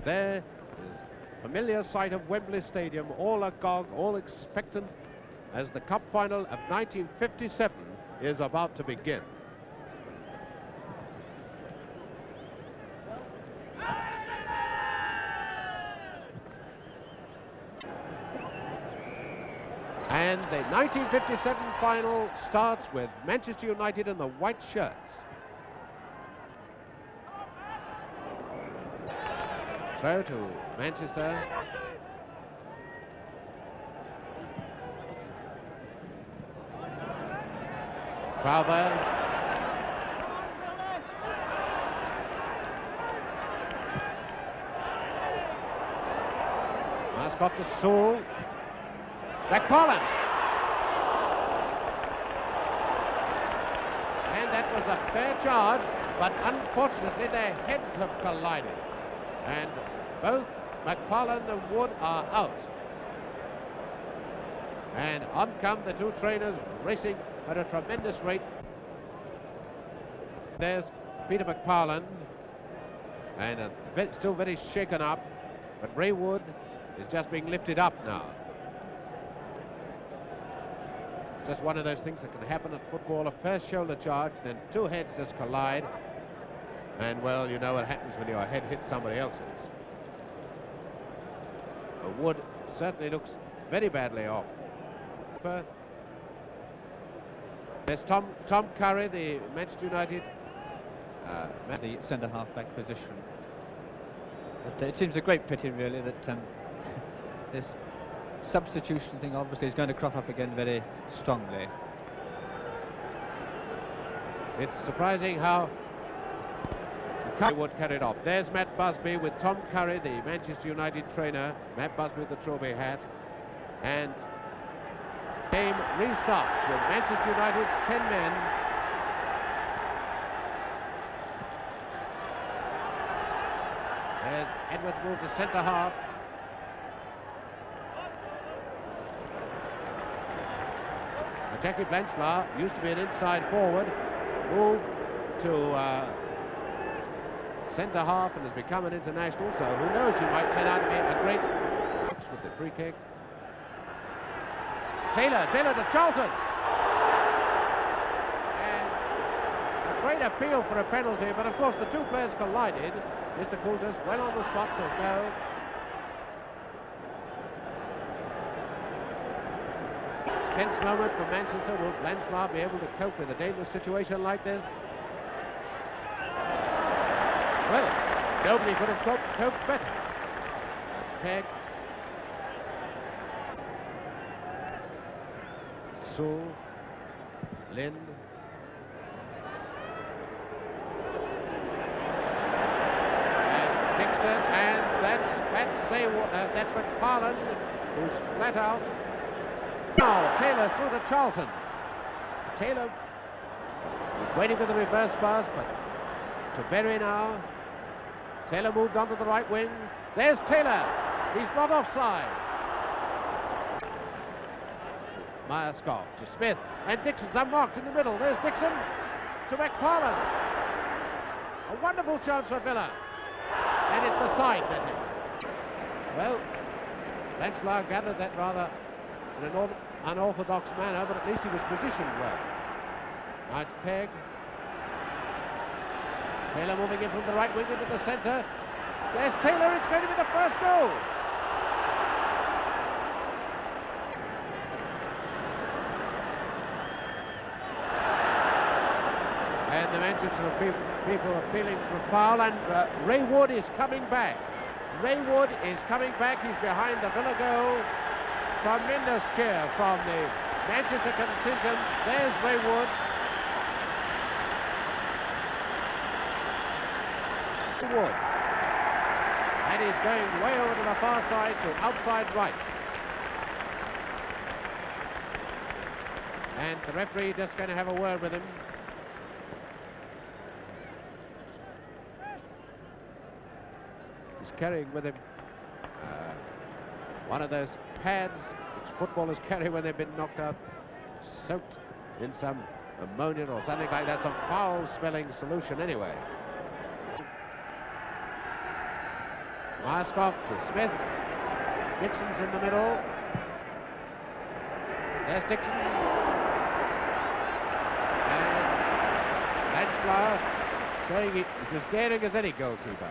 there is familiar sight of Wembley Stadium, all agog, all expectant, as the cup final of 1957 is about to begin. And the 1957 final starts with Manchester United in the white shirts. Throw to Manchester. Crowther. Mascot to Sewell. McParland. And that was a fair charge, but unfortunately their heads have collided. And both McParland and Wood are out. And on come the two trainers racing at a tremendous rate. There's Peter McParland, and still very shaken up, but Ray Wood is just being lifted up now. It's just one of those things that can happen at football. A first shoulder charge, then two heads just collide, and well, you know what happens when your head hits somebody else's. Wood certainly looks very badly off. There's Tom Curry, the Manchester United the centre half back position. But it seems a great pity, really, that this substitution thing obviously is going to crop up again very strongly. It's surprising how Curry would carry it off. There's Matt Busby with Tom Curry, the Manchester United trainer. Matt Busby with the trophy hat. And game restarts with Manchester United 10 men. There's Edwards moved to centre half. Jackie Blanchflower used to be an inside forward, moved to centre half and has become an international, so who knows, he might turn out to be a great with the free kick. Taylor to Charlton. And a great appeal for a penalty, but of course the two players collided. Mr. Coulter's well on the spot, says no. Tense moment for Manchester. Will Blanchflower be able to cope with a dangerous situation like this? Well, nobody could have coped better. That's Pegg. Sewell. Lind. And Dixon. And that's McParland, who's flat out. Now Taylor through to Charlton. Taylor was waiting for the reverse pass, but to Berry now. Taylor moved on to the right wing. There's Taylor. He's not offside. Myerscough to Smith, and Dixon's unmarked in the middle. There's Dixon to McParland. A wonderful chance for Villa, and it's the side netting. Well, Blanchflower gathered that rather in an unorthodox manner, but at least he was positioned well. Now it's Pegg. Taylor moving in from the right wing into the centre. There's Taylor, it's going to be the first goal. And the Manchester people are feeling for a foul, and Ray Wood is coming back. Ray Wood is coming back, he's behind the Villa goal. Tremendous cheer from the Manchester contingent. There's Ray Wood. Wood. And he's going way over to the far side to outside right. And the referee just going to have a word with him. He's carrying with him one of those pads which footballers carry when they've been knocked out, soaked in some ammonia or something like that, some foul-smelling solution anyway. Marskoff to Smith. Dixon's in the middle. There's Dixon. And Blanchflower saying he's as daring as any goalkeeper.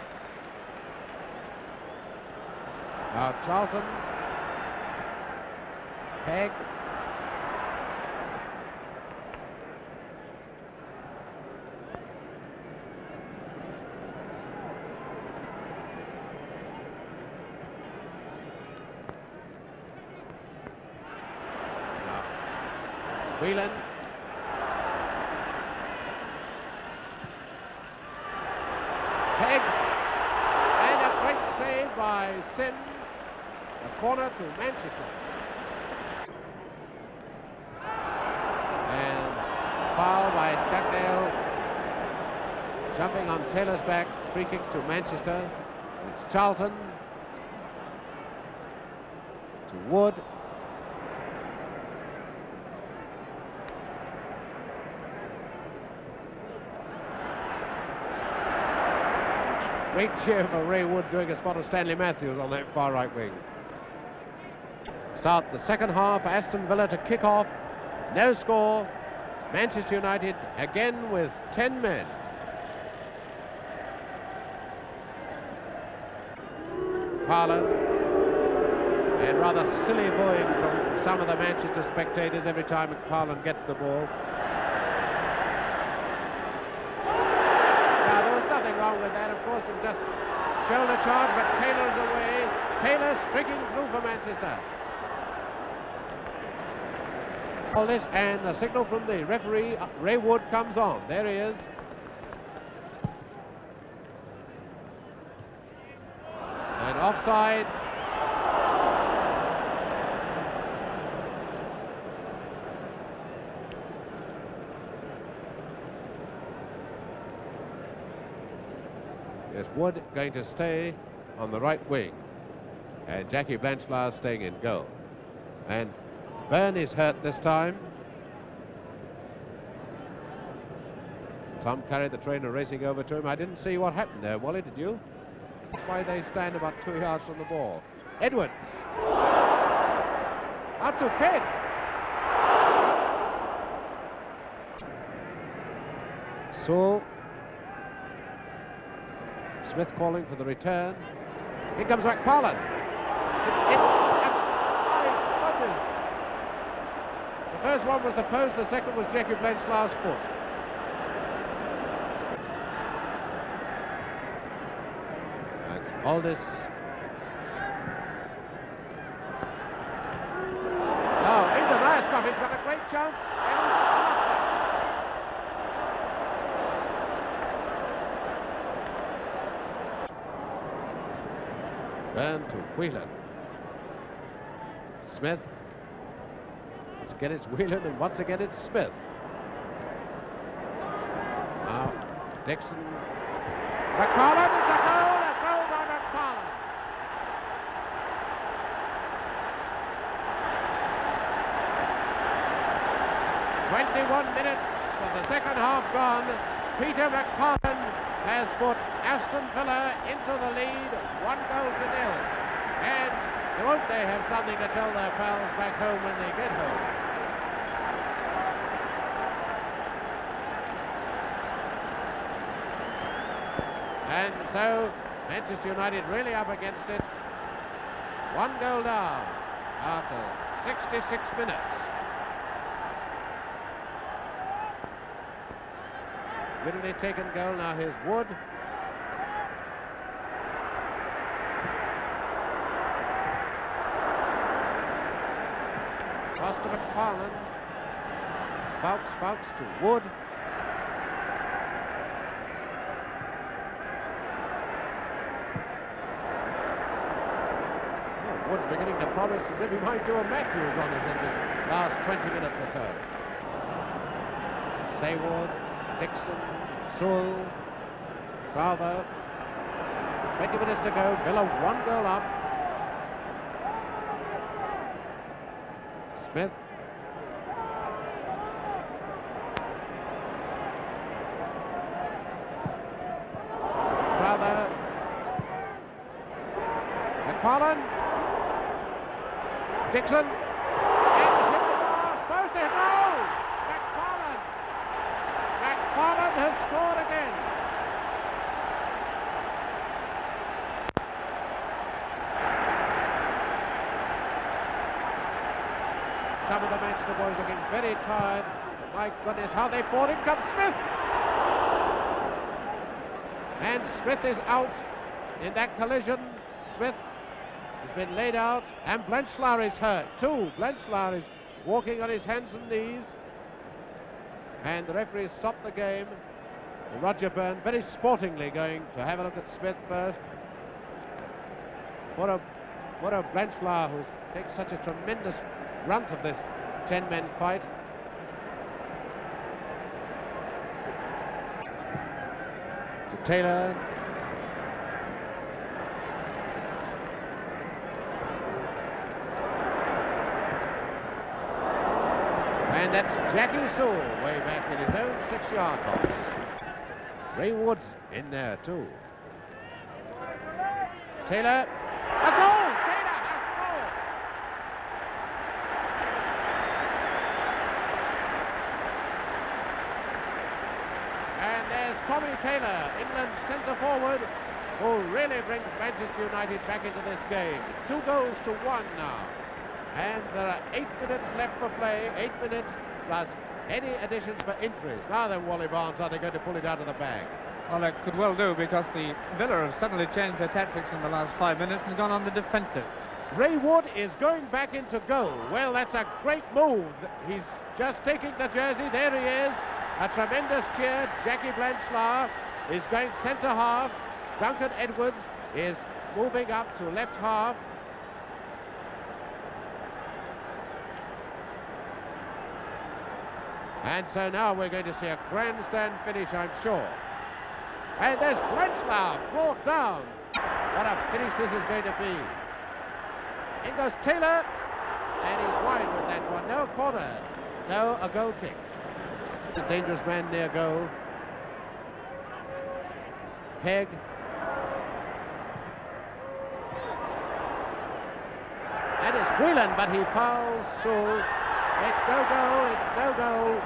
Now Charlton. Pegg. Whelan. Pegg. And a great save by Sims. A corner to Manchester. And foul by Dugdale. Jumping on Taylor's back. Free kick to Manchester. It's Charlton. To Wood. Great cheer for Ray Wood doing a spot of Stanley Matthews on that far right wing. Start the second half, Aston Villa to kick off. No score. Manchester United again with 10 men. Parland. And rather silly booing from some of the Manchester spectators every time McParland gets the ball. Wrong with that, of course, and just shoulder charge, but Taylor's away. Taylor streaking through for Manchester. All this, and the signal from the referee, Ray Wood, comes on. There he is. And offside. Is Wood going to stay on the right wing, and Jackie Blanchflower staying in goal. And Byrne is hurt this time. Tom Curry, the trainer, racing over to him. I didn't see what happened there, Wally, did you? That's why they stand about 2 yards from the ball. Edwards. Out to Pegg. Sewell. Smith calling for the return. Here comes McParland. My goodness. The first one was the post, the second was Jackie Blanchflower's foot. That's Aldis. Now into Marskoff. He's got a great chance. Byrne to Whelan. Smith. Once again it's Whelan, and once again it's Smith. Now Dixon. McParland, it's a goal by McParland. "21 minutes of the second half gone. Peter McParland has put Aston Villa into the lead, 1-0. And won't they have something to tell their pals back home when they get home? And so Manchester United really up against it. 1 down after 66 minutes. Literally taken goal. Now here's Wood. Cross to McParland. Fouts to Wood. Oh, Wood's beginning to promise as if he might do a Matthews on us in this last 20 minutes or so. Sayward, Dixon, Sewell, Crowther. 20 minutes to go. Villa 1 up. Smith. Crowther. McParland. Dixon. And he's hit the bar. Post it. No! McParland. McParland has scored again. Some of the Manchester boys looking very tired. My goodness, how they fought. In comes Smith. And Smith is out in that collision. Smith has been laid out, and Blanchard is hurt too. Blanchard is walking on his hands and knees, and the referee stopped the game. Roger Byrne very sportingly going to have a look at Smith first. What a Blanchard who takes such a tremendous brunt of this 10-men fight. To Taylor. And that's Jackie Sewell way back in his own 6-yard box. Ray Wood's in there too. Taylor. A goal! Taylor has scored! And there's Tommy Taylor, England's centre forward, who really brings Manchester United back into this game. 2 goals to 1 now. And there are 8 minutes left for play, 8 minutes plus any additions for injuries. Now then, Wally Barnes, are they going to pull it out of the bag? Well, it could well do, because the Villa have suddenly changed their tactics in the last 5 minutes and gone on the defensive. Ray Wood is going back into goal. Well, that's a great move. He's just taking the jersey. There he is. A tremendous cheer. Jackie Blanchard is going centre half. Duncan Edwards is moving up to left half. And so now we're going to see a grandstand finish, I'm sure. And there's Blanchard brought down. What a finish this is going to be. In goes Taylor, and he's wide with that one. No corner, no, a goal kick. It's a dangerous man near goal. Pegg. And it's Whelan, but he fouls Sewell. It's no goal, it's no goal.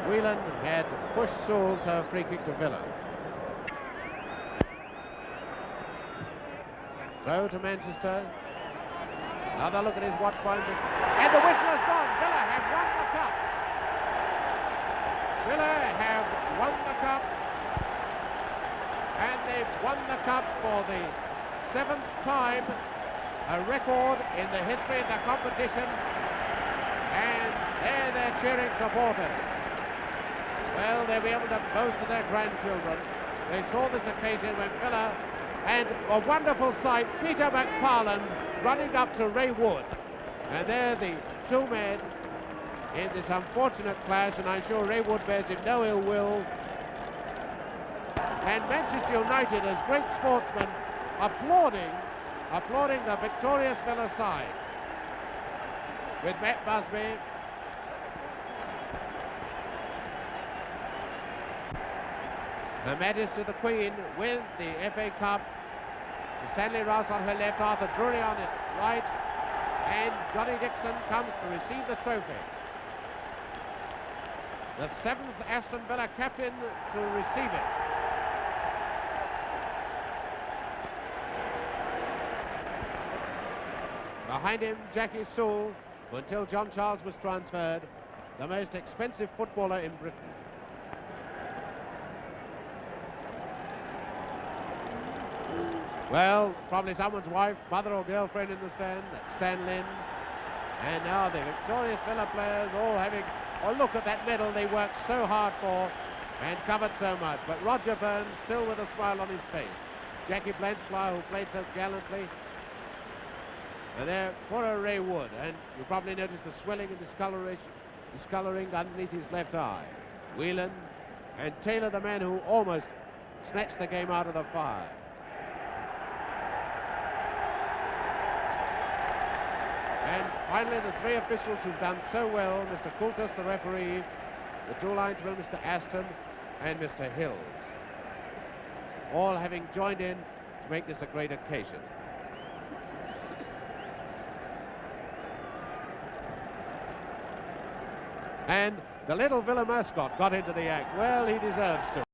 Whelan had pushed Sewell, so a free kick to Villa. Throw to Manchester. Another look at his watch behind this. And the whistle has gone. Villa have won the cup. Villa have won the cup. And they've won the cup for the 7th time. A record in the history of the competition. And there they're cheering supporters. Well, they'll be able to boast to their grandchildren. They saw this occasion when Villa, and a wonderful sight, Peter McParland running up to Ray Wood. And they're the 2 men in this unfortunate clash, and I'm sure Ray Wood bears him no ill will. And Manchester United, as great sportsmen, applauding the victorious Villa side. With Matt Busby. Her Majesty the Queen with the FA Cup. Sir Stanley Rouse on her left, Arthur Drury on it right, and Johnny Dixon comes to receive the trophy. The 7th Aston Villa captain to receive it. Behind him, Jackie Sewell, who until John Charles was transferred, the most expensive footballer in Britain. Well, probably someone's wife, mother or girlfriend in the stand. That's Stan Lynn. And now the victorious Villa players all having a look at that medal they worked so hard for and covered so much. But Roger Byrne still with a smile on his face. Jackie Blanchard, who played so gallantly. And there, poor Ray Wood. And you probably noticed the swelling and discoloring underneath his left eye. Whelan and Taylor, the man who almost snatched the game out of the fire. And finally, the 3 officials who've done so well, Mr. Coulter, the referee, the 2 linesmen, Mr. Aston and Mr. Hills, all having joined in to make this a great occasion. And the little Villa mascot got into the act. Well, he deserves to.